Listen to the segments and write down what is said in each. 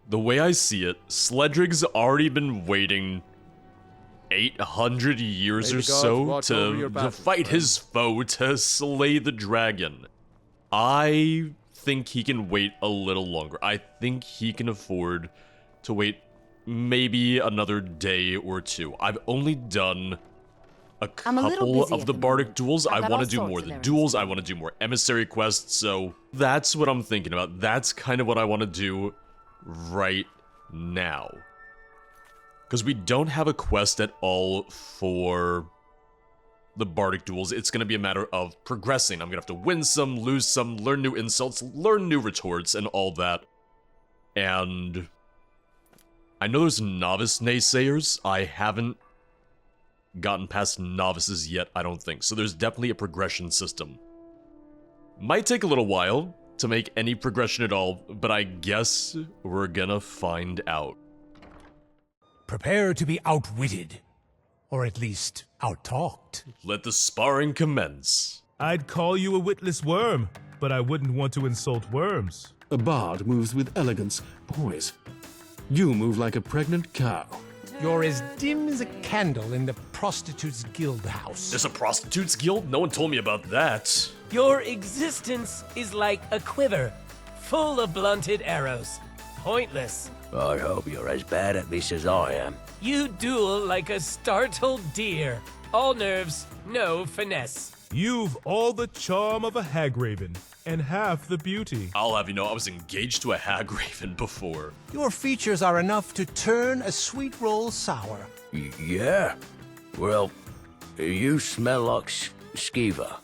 the way I see it, Sledrig's already been waiting 800 years or so to fight his foe, to slay the dragon. I think he can wait a little longer. I think he can afford to wait maybe another day or two. I've only done a couple of the bardic duels. I want to do more than duels. I want to do more emissary quests, so that's what I'm thinking about. That's kind of what I want to do right now. Because we don't have a quest at all for the bardic duels. It's going to be a matter of progressing. I'm going to have to win some, lose some, learn new insults, learn new retorts, and all that. And I know there's novice naysayers. I haven't gotten past novices yet, I don't think. So there's definitely a progression system. Might take a little while to make any progression at all, but I guess we're gonna find out. Prepare to be outwitted, or at least out-talked. Let the sparring commence. I'd call you a witless worm, but I wouldn't want to insult worms. A bard moves with elegance, poise. You move like a pregnant cow. You're as dim as a candle in the prostitute's guild house. There's a prostitutes guild? No one told me about that. Your existence is like a quiver, full of blunted arrows. Pointless. I hope you're as bad at this as I am. You duel like a startled deer. All nerves, no finesse. You've all the charm of a hagraven, and half the beauty. I'll have you know, I was engaged to a hagraven before. Your features are enough to turn a sweet roll sour. Yeah? Well, you smell like Skiva.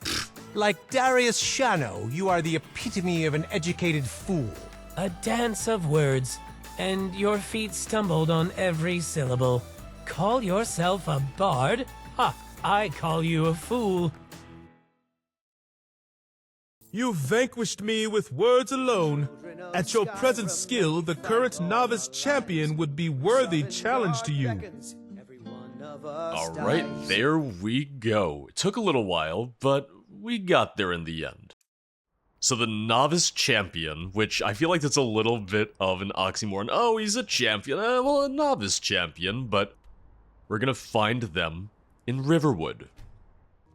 Like Darius Shano, you are the epitome of an educated fool. A dance of words, and your feet stumbled on every syllable. Call yourself a bard? Ha! I call you a fool. You vanquished me with words alone. At your present skill, the current Novice Champion would be worthy challenge to you. Alright, there we go. It took a little while, but we got there in the end. So the Novice Champion, which I feel like that's a little bit of an oxymoron. Oh, he's a champion. Well, a Novice Champion, but we're gonna find them in Riverwood.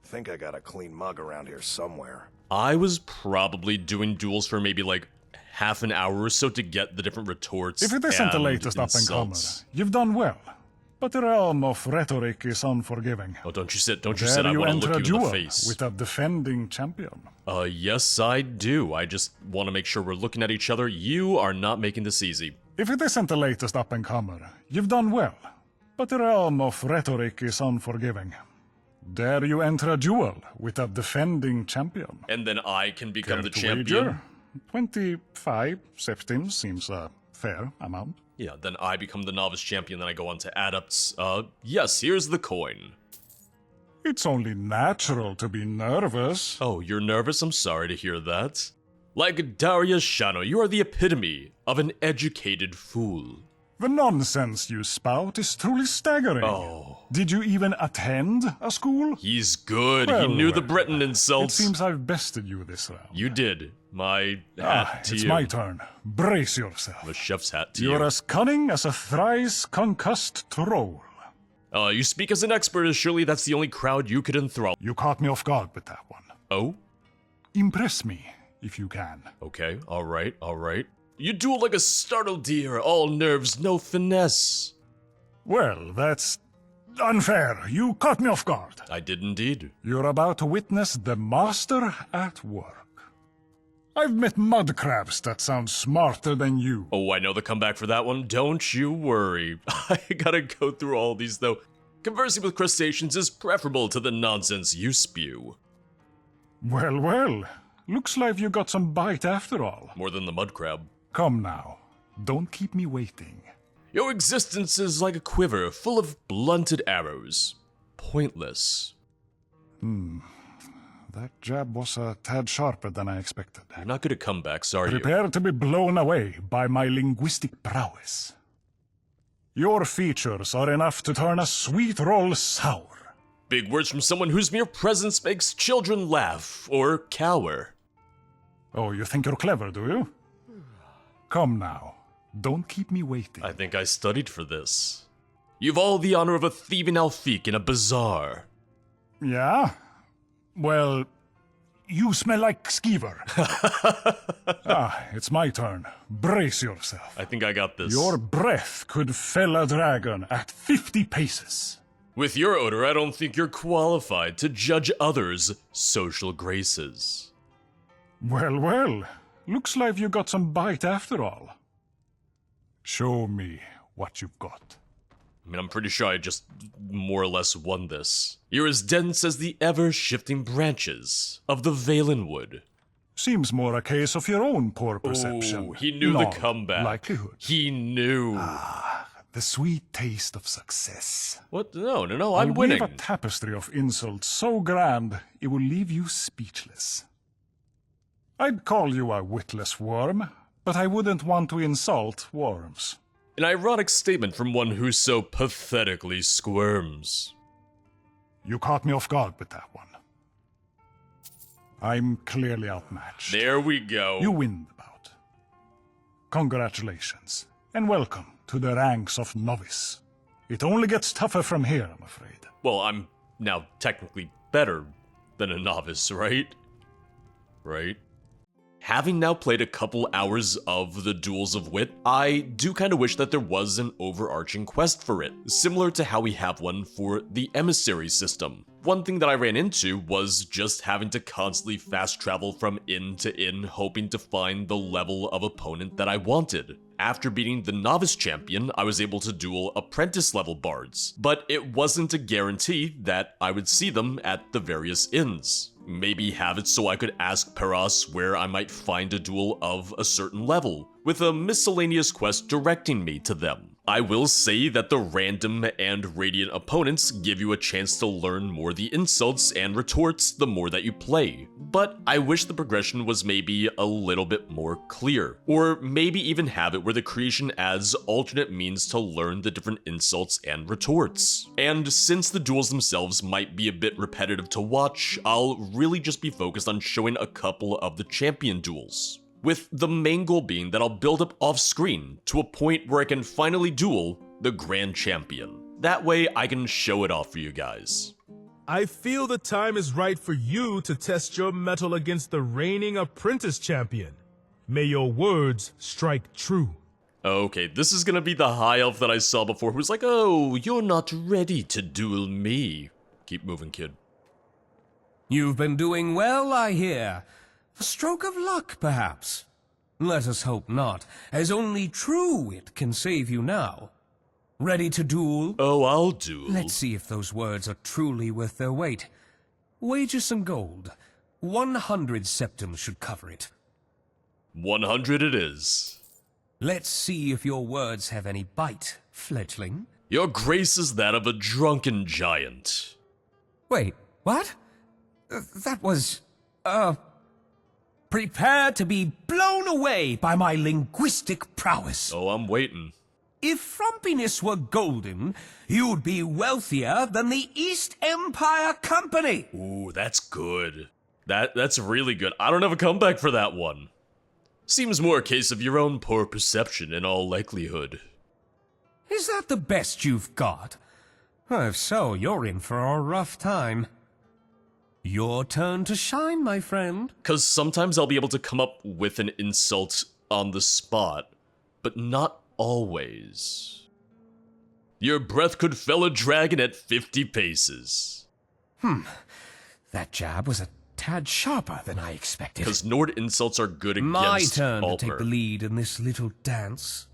Think I got a clean mug around here somewhere. I was probably doing duels for maybe like half an hour or so to get the different retorts. If it isn't the and latest up-and-comer, insults. you've done well. But the realm of rhetoric is unforgiving. Oh, don't you sit, don't you sit, I want to look you in the face. With a defending champion. Yes I do. I just want to make sure we're looking at each other. You are not making this easy. If it isn't the latest up-and-comer, you've done well. But the realm of rhetoric is unforgiving. Dare you enter a duel with a defending champion? And then I can become Care the to champion? wager? 25 septims seems a fair amount. Yeah, then I become the Novice Champion, then I go on to adepts. Yes, here's the coin. It's only natural to be nervous. Oh, you're nervous? I'm sorry to hear that. Like Darius Shano, you are the epitome of an educated fool. The nonsense you spout is truly staggering. Oh. Did you even attend a school? He's good. Well, he knew the well. Breton It insults. seems I've bested you this round. You did. My hat to It's you. my turn. Brace yourself. The chef's hat to You're you. as cunning as a thrice concussed troll. You speak as an expert, as surely that's the only crowd you could enthrall. You caught me off guard with that one. Oh? Impress me, if you can. Okay, alright, alright. You duel like a startled deer, all nerves, no finesse. Well, that's unfair. You caught me off guard. I did indeed. You're about to witness the master at work. I've met mud crabs that sound smarter than you. Oh, I know the comeback for that one. Don't you worry. I gotta go through all these, though. Conversing with crustaceans is preferable to the nonsense you spew. Well, well. Looks like you got some bite after all. More than the mud crab. Come now. Don't keep me waiting. Your existence is like a quiver full of blunted arrows. Pointless. That jab was a tad sharper than I expected. You're not good at comebacks, are you? Prepare to be blown away by my linguistic prowess. Your features are enough to turn a sweet roll sour. Big words from someone whose mere presence makes children laugh or cower. Oh, you think you're clever, do you? Come now. Don't keep me waiting. I think I studied for this. You've all the honor of a thieving Alfiq in a bazaar. Yeah? Well, you smell like Skeever. It's my turn. Brace yourself. I think I got this. Your breath could fell a dragon at 50 paces. With your odor, I don't think you're qualified to judge others' social graces. Well, looks like you got some bite after all. Show me what you've got. I mean, I'm pretty sure I just more or less won this. You're as dense as the ever-shifting branches of the Valenwood. Seems more a case of your own poor perception. Oh, he knew the comeback. Likelihood. He knew. The sweet taste of success. What? No, I'm I'll winning. weave a tapestry of insults so grand it will leave you speechless. I'd call you a witless worm, but I wouldn't want to insult worms. An ironic statement from one who so pathetically squirms. You caught me off guard with that one. I'm clearly outmatched. There we go. You win the bout. Congratulations, and welcome to the ranks of Novice. It only gets tougher from here, I'm afraid. Well, I'm now technically better than a novice, right? Right? Having now played a couple hours of the Duels of Wit, I do kind of wish that there was an overarching quest for it, similar to how we have one for the Emissary system. One thing that I ran into was just having to constantly fast travel from inn to inn, hoping to find the level of opponent that I wanted. After beating the Novice Champion, I was able to duel Apprentice level Bards, but it wasn't a guarantee that I would see them at the various inns. Maybe have it so I could ask Peros where I might find a duel of a certain level, with a miscellaneous quest directing me to them. I will say that the random and radiant opponents give you a chance to learn more the insults and retorts the more that you play, but I wish the progression was maybe a little bit more clear, or maybe even have it where the creation adds alternate means to learn the different insults and retorts. And since the duels themselves might be a bit repetitive to watch, I'll really just be focused on showing a couple of the champion duels, with the main goal being that I'll build up off screen to a point where I can finally duel the Grand Champion. That way I can show it off for you guys. I feel the time is right for you to test your mettle against the reigning Apprentice Champion. May your words strike true. Okay, this is gonna be the high elf that I saw before who's like, oh, you're not ready to duel me. Keep moving, kid. You've been doing well, I hear. A stroke of luck, perhaps? Let us hope not, as only true wit can save you now. Ready to duel? Oh, I'll duel. Let's see if those words are truly worth their weight. Wager some gold. 100 septums should cover it. 100 it is. Let's see if your words have any bite, fledgling. Your grace is that of a drunken giant. Wait, what? That was... Prepare to be blown away by my linguistic prowess. Oh, I'm waiting. If frumpiness were golden, you'd be wealthier than the East Empire Company. Ooh, that's good. That's really good. I don't have a comeback for that one. Seems more a case of your own poor perception in all likelihood. Is that the best you've got? If so, you're in for a rough time. Your turn to shine, my friend. 'Cause sometimes I'll be able to come up with an insult on the spot, but not always. Your breath could fell a dragon at 50 paces. That jab was a tad sharper than I expected. 'Cause Nord insults are good against My turn to Altmer. take the lead in this little dance.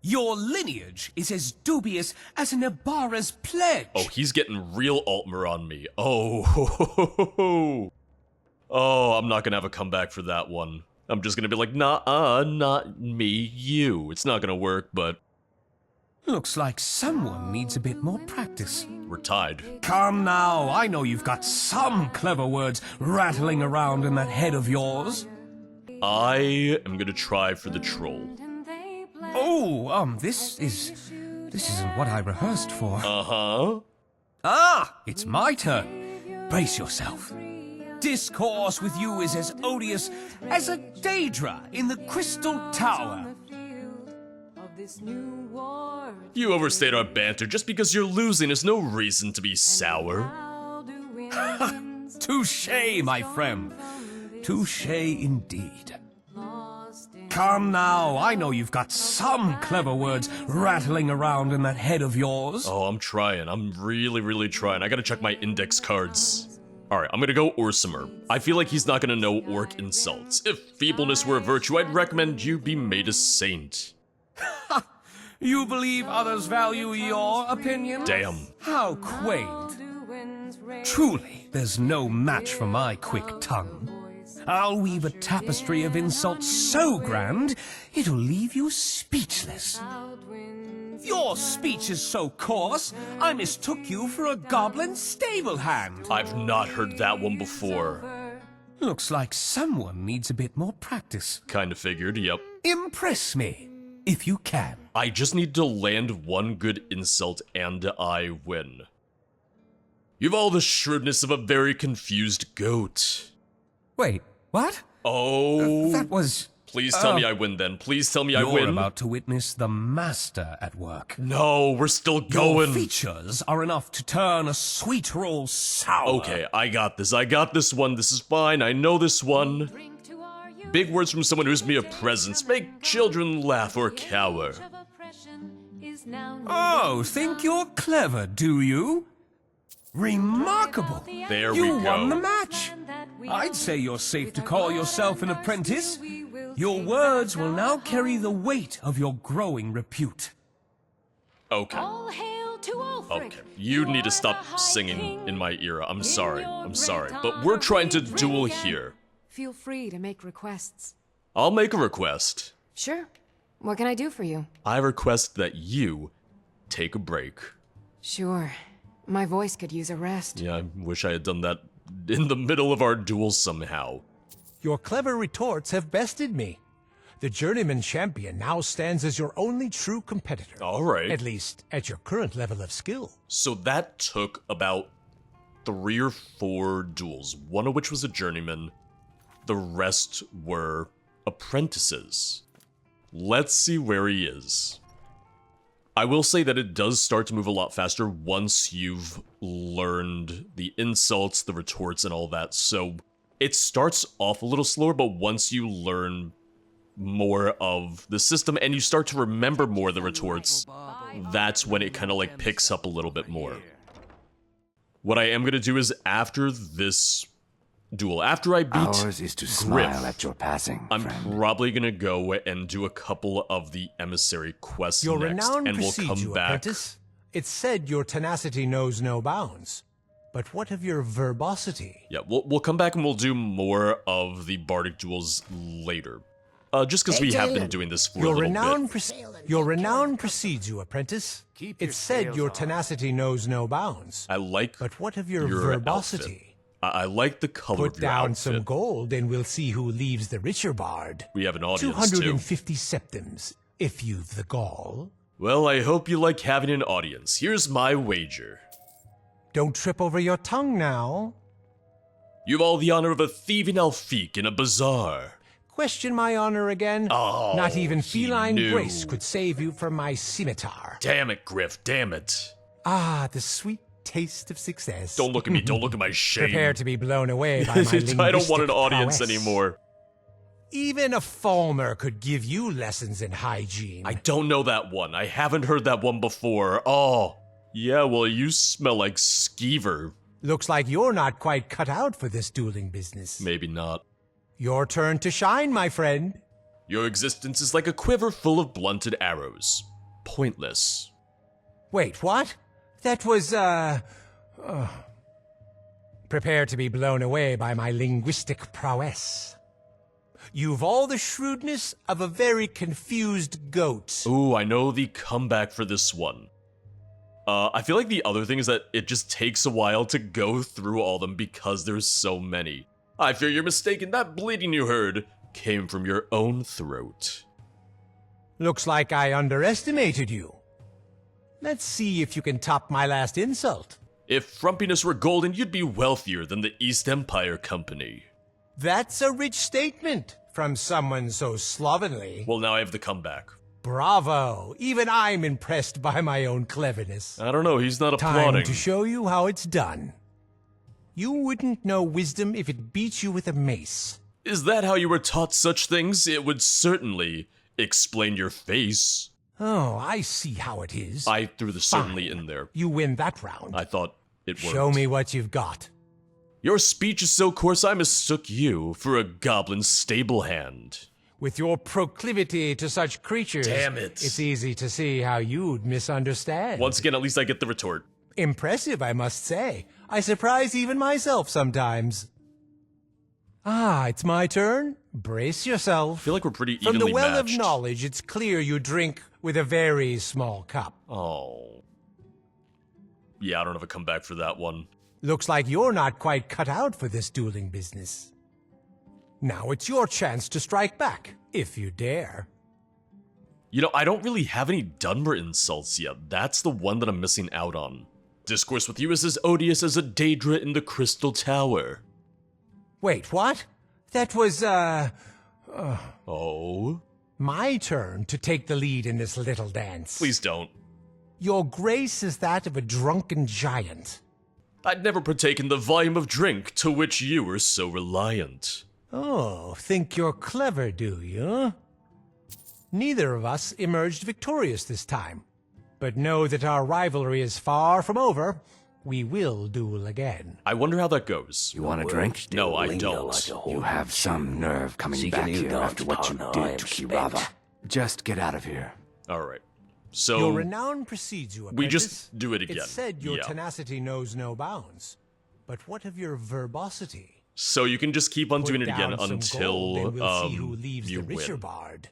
Your lineage is as dubious as an Ibarra's pledge. Oh, he's getting real Altmer on me. Oh, oh, I'm not gonna have a comeback for that one. I'm just gonna be like, nah, not me, you. It's not gonna work, but Looks like someone needs a bit more practice. we're tied. Come now, I know you've got some clever words rattling around in that head of yours. I am gonna try for the troll. Oh, this isn't what I rehearsed for. Uh-huh. Ah, it's my turn. Brace yourself. Discourse with you is as odious as a Daedra in the Crystal Tower. You overstayed our banter. Just because you're losing is no reason to be sour. Touché, my friend. Touché indeed. Come now, I know you've got some clever words rattling around in that head of yours. Oh, I'm trying. I'm really trying. I gotta check my index cards. Alright, I'm gonna go Orsimer. I feel like he's not gonna know orc insults. If feebleness were a virtue, I'd recommend you be made a saint. You believe others value your opinion? Damn. How quaint. Truly, there's no match for my quick tongue. I'll weave a tapestry of insults so grand, it'll leave you speechless. Your speech is so coarse, I mistook you for a goblin stable hand. I've not heard that one before. Looks like someone needs a bit more practice. Kinda figured, yep. Impress me, if you can. I just need to land one good insult and I win. You've all the shrewdness of a very confused goat. Wait, what? Oh. That was... Please tell me I win then. Please tell me I win. You're about to witness the master at work. No, we're still going. Your features are enough to turn a sweet roll sour. Okay, I got this. I got this one. This is fine. I know this one. Big words from someone who's me a presence. Make children laugh or cower. Oh, think you're clever, do you? Remarkable. There we You go. won the match. I'd say you're safe to call yourself an apprentice. Your words will now carry the weight of your growing repute. Okay. Okay. You need to stop singing in my ear. I'm sorry. I'm sorry. But we're trying to duel here. Feel free to make requests. I'll make a request. Sure. What can I do for you? I request that you take a break. Sure. My voice could use a rest. Yeah, I wish I had done that in the middle of our duel somehow. Your clever retorts have bested me. The Journeyman Champion now stands as your only true competitor. Alright. At least, at your current level of skill. So that took about 3 or 4 duels, one of which was a journeyman. The rest were apprentices. Let's see where he is. I will say that it does start to move a lot faster once you've learned the insults, the retorts, and all that. So it starts off a little slower, but once you learn more of the system and you start to remember more of the retorts, that's when it kind of like picks up a little bit more. What I am going to do is after this duel, after I beat Ours is to smile at your passing, I'm friend. probably going to go and do a couple of the Emissary quests Your next, renown and we'll precedes come you, back. apprentice. It's said your tenacity knows no bounds. But what of your verbosity? Yeah, we'll come back and we'll do more of the bardic duels later. Just because we have been doing this for a Your little renown, bit. your renown precedes you, apprentice. It's said your tenacity knows no bounds. I like But what of your your verbosity? outfit. I like the color Put of your down outfit. some gold and we'll see who leaves the richer bard. We have an audience, 250 septims, if you've the gall. Well, I hope you like having an audience. Here's my wager. Don't trip over your tongue now. You've all the honor of a thieving Alfique in a bazaar. Question my honor again. Oh, Not even he feline knew. grace could save you from my scimitar. Damn it, Griff, damn it. Ah, the sweet taste of success. Don't look at me, don't look at my shame. Prepare to be blown away by my linguistic I don't want an audience prowess. anymore. Even a Falmer could give you lessons in hygiene. I don't know that one. I haven't heard that one before. Oh, yeah, well, you smell like skeever. Looks like you're not quite cut out for this dueling business. Maybe not. Your turn to shine, my friend. Your existence is like a quiver full of blunted arrows. Pointless. Wait, what? That was, Prepare to be blown away by my linguistic prowess. You've all the shrewdness of a very confused goat. Ooh, I know the comeback for this one. I feel like the other thing is that it just takes a while to go through all them because there's so many. I fear you're mistaken. That bleeding you heard came from your own throat. Looks like I underestimated you. Let's see if you can top my last insult. If frumpiness were golden, you'd be wealthier than the East Empire Company. That's a rich statement from someone so slovenly. Well, now I have the comeback. Bravo! Even I'm impressed by my own cleverness. I don't know, he's not applauding. Time to show you how it's done. You wouldn't know wisdom if it beat you with a mace. Is that how you were taught such things? It would certainly explain your face. Oh, I see how it is. I threw the certainly Fine. in there. You win that round. I thought it worked. Show me what you've got. Your speech is so coarse I mistook you for a goblin stable hand. With your proclivity to such creatures, Damn it. It's easy to see how you'd misunderstand. Once again, at least I get the retort. Impressive, I must say. I surprise even myself sometimes. Ah, it's my turn. Brace yourself. I feel like we're pretty From evenly the well matched. of knowledge, it's clear you drink with a very small cup. Oh. Yeah, I don't have a comeback for that one. Looks like you're not quite cut out for this dueling business. Now it's your chance to strike back, if you dare. You know, I don't really have any Dunmer insults yet. That's the one that I'm missing out on. Discourse with you is as odious as a Daedra in the Crystal Tower. Wait, what? That was, Oh? my turn to take the lead in this little dance. Please don't. Your grace is that of a drunken giant. I'd never partake in the volume of drink to which you were so reliant. Oh, think you're clever, do you? Neither of us emerged victorious this time. But know that our rivalry is far from over. We will duel again. I wonder how that goes. You want a drink? No, I don't. You have some nerve coming back here after what you did to Kirava. Just get out of here. Alright. So, Your renown precedes you, Apprentice. we just do it again. It's said your Yeah. tenacity knows no bounds. But what of your verbosity? So you can just keep on doing it Put again down some until gold and we'll see who leaves you the richer win. bard.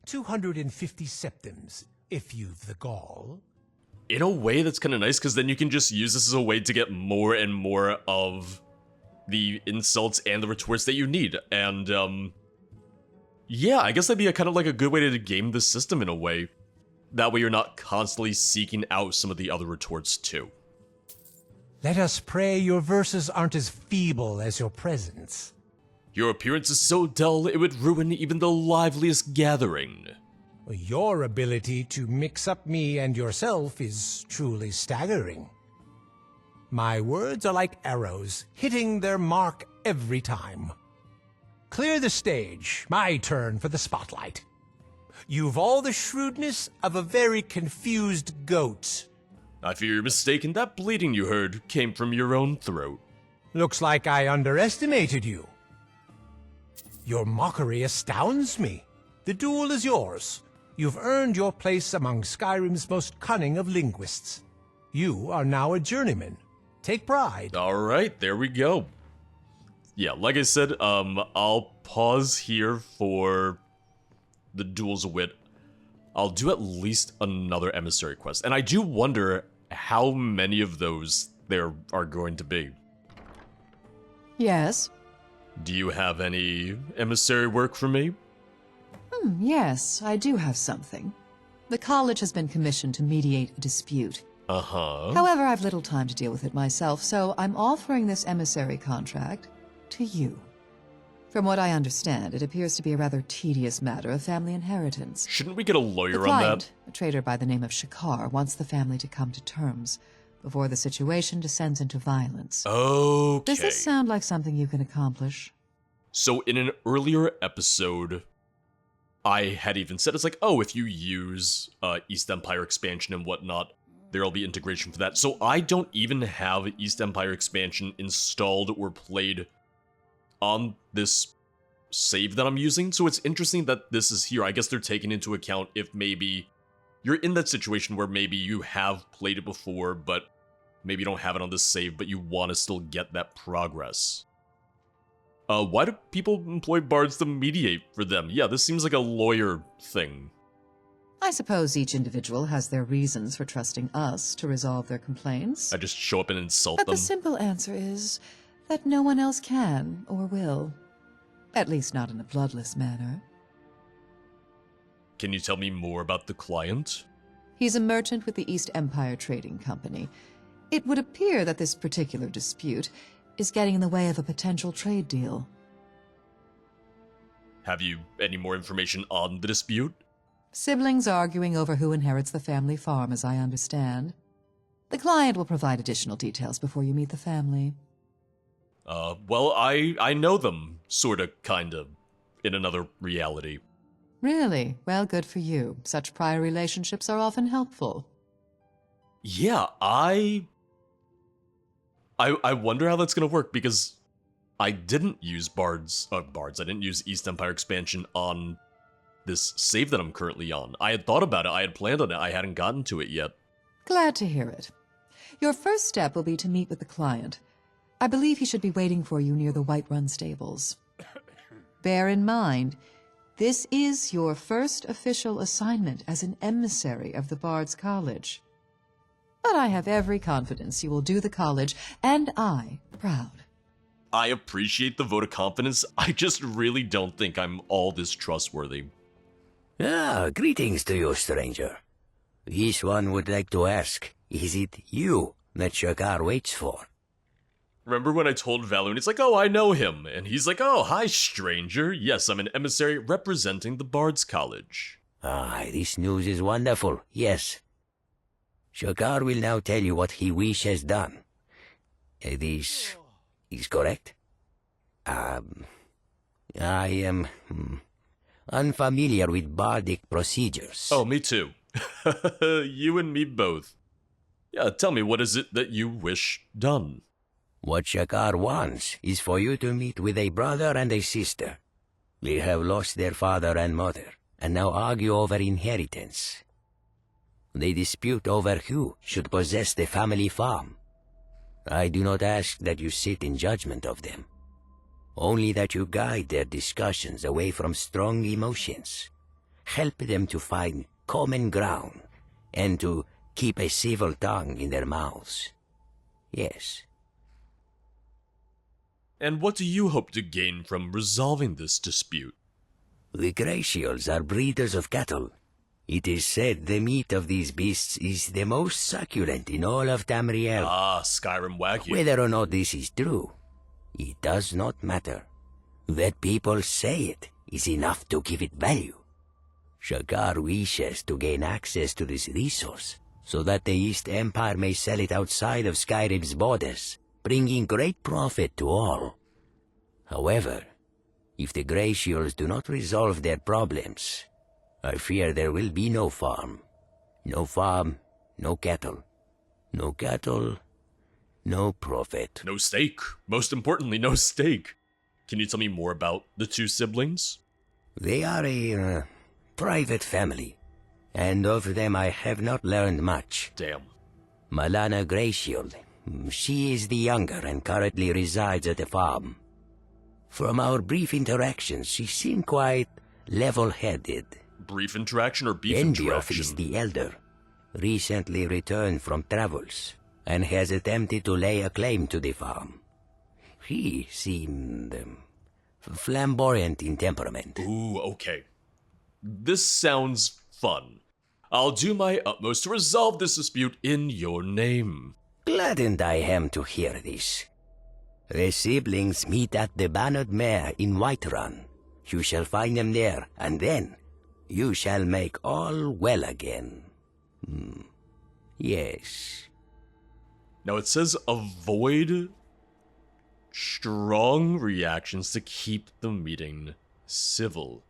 250 septims, if you've the gall. In a way, that's kind of nice, because then you can just use this as a way to get more and more of the insults and the retorts that you need. And, yeah, I guess that'd be a kind of like a good way to game this system in a way. That way you're not constantly seeking out some of the other retorts, too. Let us pray your verses aren't as feeble as your presence. Your appearance is so dull, it would ruin even the liveliest gathering. Your ability to mix up me and yourself is truly staggering. My words are like arrows, hitting their mark every time. Clear the stage. My turn for the spotlight. You've all the shrewdness of a very confused goat. I fear you're mistaken. That bleeding you heard came from your own throat. Looks like I underestimated you. Your mockery astounds me. The duel is yours. You've earned your place among Skyrim's most cunning of linguists. You are now a journeyman. Take pride. Alright, there we go. Yeah, like I said, I'll pause here for the Duels of Wit. I'll do at least another Emissary quest. And I do wonder how many of those there are going to be. Yes? Do you have any Emissary work for me? Yes, I do have something. The college has been commissioned to mediate a dispute. Uh-huh. However, I've little time to deal with it myself, so I'm offering this emissary contract to you. From what I understand, it appears to be a rather tedious matter of family inheritance. Shouldn't we get a lawyer The on client, that? a trader by the name of Shakar, wants the family to come to terms before the situation descends into violence. Okay. Does this sound like something you can accomplish? So in an earlier episode, I had even said, it's like, oh, if you use East Empire expansion and whatnot, there'll be integration for that. So I don't even have East Empire expansion installed or played on this save that I'm using. So it's interesting that this is here. I guess they're taking into account if maybe you're in that situation where maybe you have played it before, but maybe you don't have it on this save, but you want to still get that progress. Why do people employ bards to mediate for them? Yeah, this seems like a lawyer thing. I suppose each individual has their reasons for trusting us to resolve their complaints. I just show up and insult But them. the simple answer is that no one else can or will. At least not in a bloodless manner. Can you tell me more about the client? He's a merchant with the East Empire Trading Company. It would appear that this particular dispute is getting in the way of a potential trade deal. Have you any more information on the dispute? Siblings arguing over who inherits the family farm, as I understand. The client will provide additional details before you meet the family. Well, I know them, sorta, kinda, in another reality. Really? Well, good for you. Such prior relationships are often helpful. Yeah, I wonder how that's gonna work, because I didn't use Bards, I didn't use East Empire expansion on this save that I'm currently on. I had thought about it, I had planned on it, I hadn't gotten to it yet. Glad to hear it. Your first step will be to meet with the client. I believe he should be waiting for you near the Whiterun stables. Bear in mind, this is your first official assignment as an emissary of the Bards College. But I have every confidence you will do the college, and I, proud. I appreciate the vote of confidence, I just really don't think I'm all this trustworthy. Greetings to you, stranger. This one would like to ask, is it you that Shakar waits for? Remember when I told Valorant, it's like, oh, I know him, and he's like, oh, hi, stranger. Yes, I'm an emissary representing the Bards College. This news is wonderful, yes. Shakar will now tell you what he wishes done. This is correct? I am unfamiliar with bardic procedures. Oh, me too. You and me both. Yeah, tell me, what is it that you wish done? What Shakar wants is for you to meet with a brother and a sister. They have lost their father and mother, and now argue over inheritance. They dispute over who should possess the family farm. I do not ask that you sit in judgment of them, only that you guide their discussions away from strong emotions. Help them to find common ground, and to keep a civil tongue in their mouths. Yes. And what do you hope to gain from resolving this dispute? The Gracials are breeders of cattle. It is said the meat of these beasts is the most succulent in all of Tamriel. Skyrim Wagyu. Whether or not this is true, it does not matter. That people say it is enough to give it value. Shakar wishes to gain access to this resource, so that the East Empire may sell it outside of Skyrim's borders, bringing great profit to all. However, if the Gracials do not resolve their problems, I fear there will be no farm. No farm, no cattle. No cattle, no profit. No steak. Most importantly, no steak. Can you tell me more about the two siblings? They are a private family, and of them I have not learned much. Damn. Malana Gracial, she is the younger and currently resides at the farm. From our brief interactions, she seemed quite level-headed. Brief interaction or beef Endioff interaction? is the elder, recently returned from travels, and has attempted to lay a claim to the farm. He seemed flamboyant in temperament. Ooh, okay. This sounds fun. I'll do my utmost to resolve this dispute in your name. Gladdened I am to hear this. The siblings meet at the Bannered Mare in Whiterun. You shall find them there, and then you shall make all well again. Yes. Now it says avoid strong reactions to keep the meeting civil.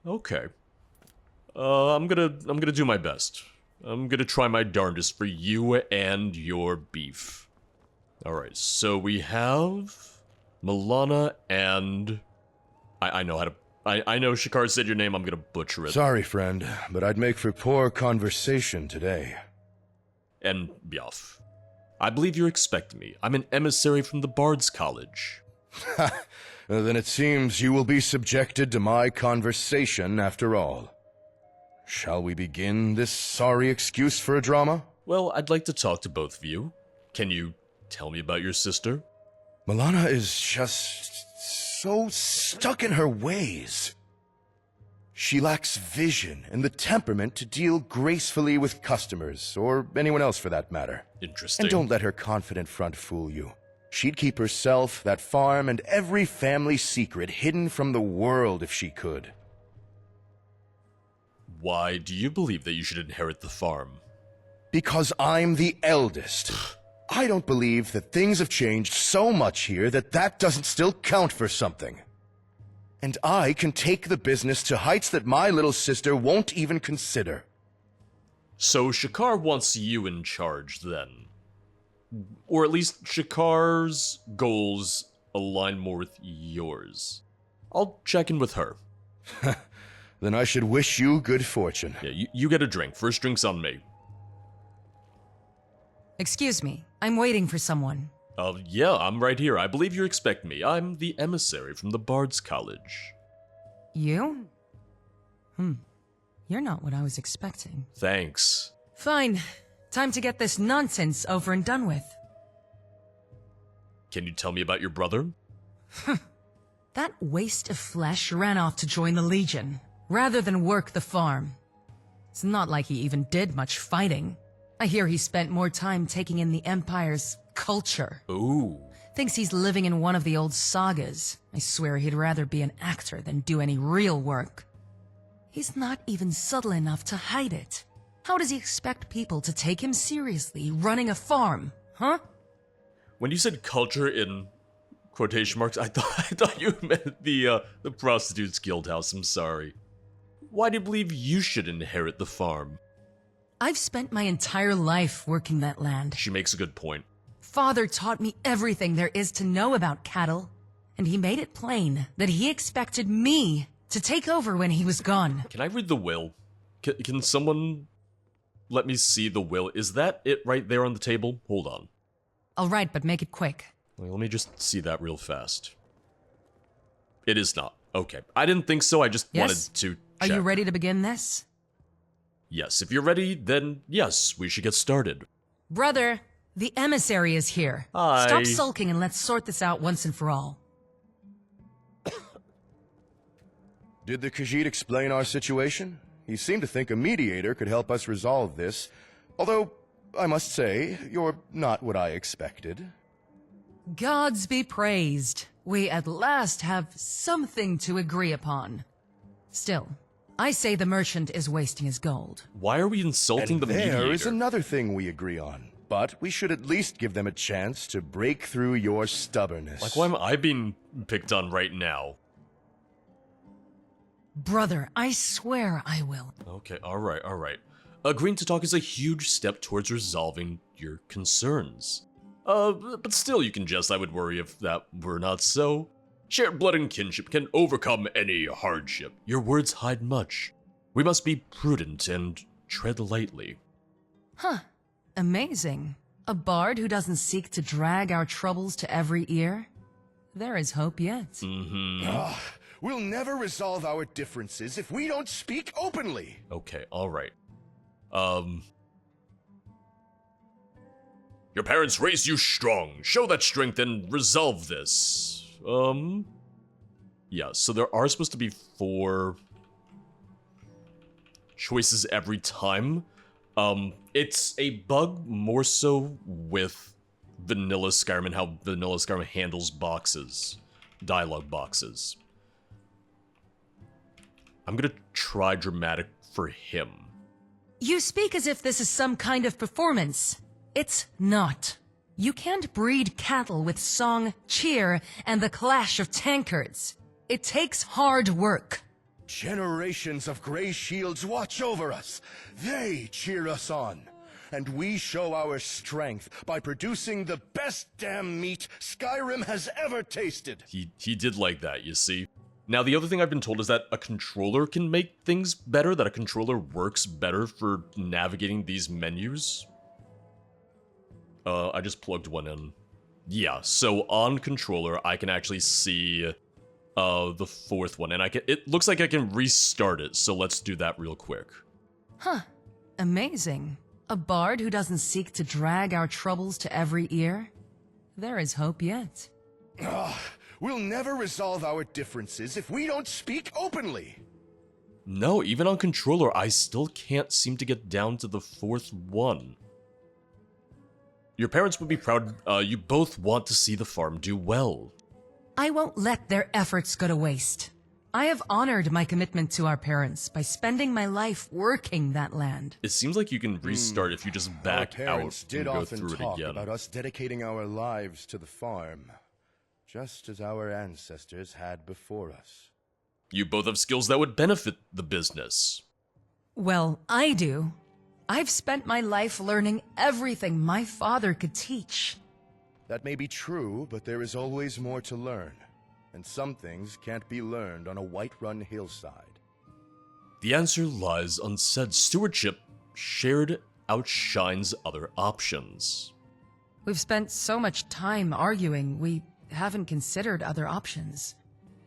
Okay. I'm gonna do my best. I'm gonna try my darndest for you and your beef. Alright, so we have Milana and I know how to I know Shakar said your name, I'm gonna butcher it. Sorry, friend, but I'd make for poor conversation today. And Biaf. I believe you're expecting me. I'm an emissary from the Bards College. Ha! Then it seems you will be subjected to my conversation after all. Shall we begin this sorry excuse for a drama? Well, I'd like to talk to both of you. Can you tell me about your sister? Milana is just so stuck in her ways. She lacks vision and the temperament to deal gracefully with customers, or anyone else for that matter. Interesting. And don't let her confident front fool you. She'd keep herself, that farm, and every family secret hidden from the world if she could. Why do you believe that you should inherit the farm? Because I'm the eldest. I don't believe that things have changed so much here that that doesn't still count for something. And I can take the business to heights that my little sister won't even consider. So Shakar wants you in charge, then. Or at least Shakar's goals align more with yours. I'll check in with her. Then I should wish you good fortune. Yeah, you get a drink. First drink's on me. Excuse me, I'm waiting for someone. Yeah, I'm right here. I believe you expect me. I'm the emissary from the Bards College. You? You're not what I was expecting. Thanks. Fine. Time to get this nonsense over and done with. Can you tell me about your brother? That waste of flesh ran off to join the Legion, rather than work the farm. It's not like he even did much fighting. I hear he spent more time taking in the Empire's culture. Ooh. Thinks he's living in one of the old sagas. I swear he'd rather be an actor than do any real work. He's not even subtle enough to hide it. How does he expect people to take him seriously running a farm, huh? When you said culture in quotation marks, I thought you meant the prostitutes guild house. I'm sorry. Why do you believe you should inherit the farm? I've spent my entire life working that land. She makes a good point. Father taught me everything there is to know about cattle, and he made it plain that he expected me to take over when he was gone. Can I read the will? Can someone let me see the will? Is that it right there on the table? Hold on. All right, but make it quick. Wait, let me just see that real fast. It is not. Okay. I didn't think so. I just wanted to check. Are you ready to begin this? Yes. If you're ready, then yes, we should get started. Brother, the emissary is here. Hi. Stop sulking and let's sort this out once and for all. Did the Khajiit explain our situation? He seemed to think a mediator could help us resolve this. Although, I must say, you're not what I expected. Gods be praised. We at last have something to agree upon. Still, I say the merchant is wasting his gold. Why are we insulting the mediator? There is another thing we agree on. But we should at least give them a chance to break through your stubbornness. Like, why am I being picked on right now? Brother, I swear I will. Okay, alright. Agreeing to talk is a huge step towards resolving your concerns. But still you can jest I would worry if that were not so. Shared blood and kinship can overcome any hardship. Your words hide much. We must be prudent and tread lightly. Huh. Amazing. A bard who doesn't seek to drag our troubles to every ear? There is hope yet. We'll never resolve our differences if we don't speak openly. Okay, alright. Your parents raised you strong. Show that strength and resolve this. Yeah, so there are supposed to be 4 choices every time. It's a bug more so with vanilla Skyrim and how vanilla Skyrim handles boxes. Dialogue boxes. I'm gonna try dramatic for him. You speak as if this is some kind of performance. It's not. You can't breed cattle with song, cheer, and the clash of tankards. It takes hard work. Generations of gray shields watch over us. They cheer us on. And we show our strength by producing the best damn meat Skyrim has ever tasted. He did like that, you see. Now, the other thing I've been told is that a controller can make things better, that a controller works better for navigating these menus. I just plugged one in. Yeah, so on controller, I can actually see the 4th one, and it looks like I can restart it, so let's do that real quick. Huh. Amazing. A bard who doesn't seek to drag our troubles to every ear? There is hope yet. We'll never resolve our differences if we don't speak openly. No, even on controller, I still can't seem to get down to the 4th one. Your parents would be proud. You both want to see the farm do well. I won't let their efforts go to waste. I have honored my commitment to our parents by spending my life working that land. It seems like you can restart if you just back Our out parents and did go often through it talk again. about us dedicating our lives to the farm, just as our ancestors had before us. You both have skills that would benefit the business. Well, I do. I've spent my life learning everything my father could teach. That may be true, but there is always more to learn. And some things can't be learned on a Whiterun hillside. The answer lies unsaid. Stewardship shared outshines other options. We've spent so much time arguing, we haven't considered other options.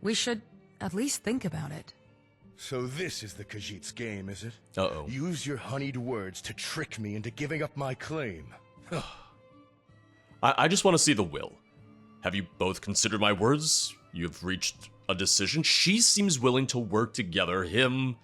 We should at least think about it. So this is the Khajiit's game, is it? Uh-oh. Use your honeyed words to trick me into giving up my claim. I just want to see the will. Have you both considered my words? You've reached a decision? She seems willing to work together. Him...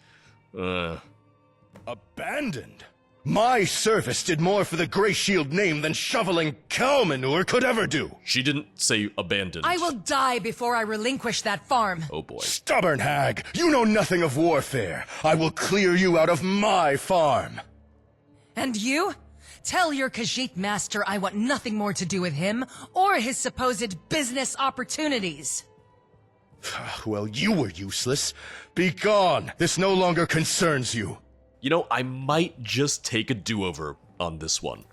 Abandoned? My service did more for the Grey Shield name than shoveling cow manure could ever do. She didn't say abandoned. I will die before I relinquish that farm. Oh boy. Stubborn hag! You know nothing of warfare. I will clear you out of my farm. And you? Tell your Khajiit master I want nothing more to do with him or his supposed business opportunities. Well, you were useless. Be gone. This no longer concerns you. You know, I might just take a do-over on this one.